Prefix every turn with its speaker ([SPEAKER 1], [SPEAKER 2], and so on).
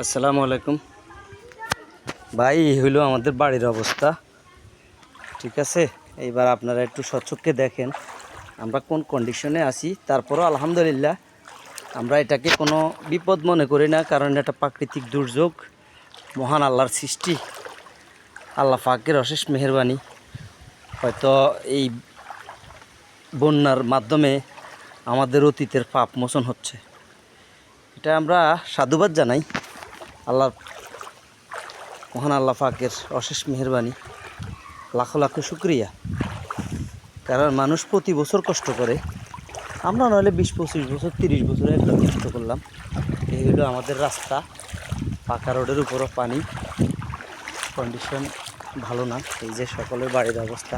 [SPEAKER 1] আসসালামু আলাইকুম ভাই, এই হইল আমাদের বাড়ির অবস্থা। ঠিক আছে, এইবার আপনারা একটু স্বচক্ষে দেখেন আমরা কোন কন্ডিশনে আছি। তারপরও আলহামদুলিল্লাহ আমরা এটাকে কোনো বিপদ মনে করি না, কারণ এটা প্রাকৃতিক দুর্যোগ, মহান আল্লাহর সৃষ্টি, আল্লাহ পাকের অশেষ মেহেরবানি। হয়তো এই বন্যার মাধ্যমে আমাদের অতীতের পাপ মোচন হচ্ছে, এটা আমরা সাধুবাদ জানাই আল্লাহ, মহান আল্লাহ পাকের অশেষ মেহেরবানি, লাখো লাখো শুক্রিয়া। কারণ মানুষ প্রতি বছর কষ্ট করে, আমরা নইলে 20-25 বছর 30 বছরে একদম কষ্ট করলাম। এই হলো আমাদের রাস্তা, পাকা রোডের উপরও পানি, কন্ডিশন ভালো না। এই যে সকলের বাড়ির অবস্থা।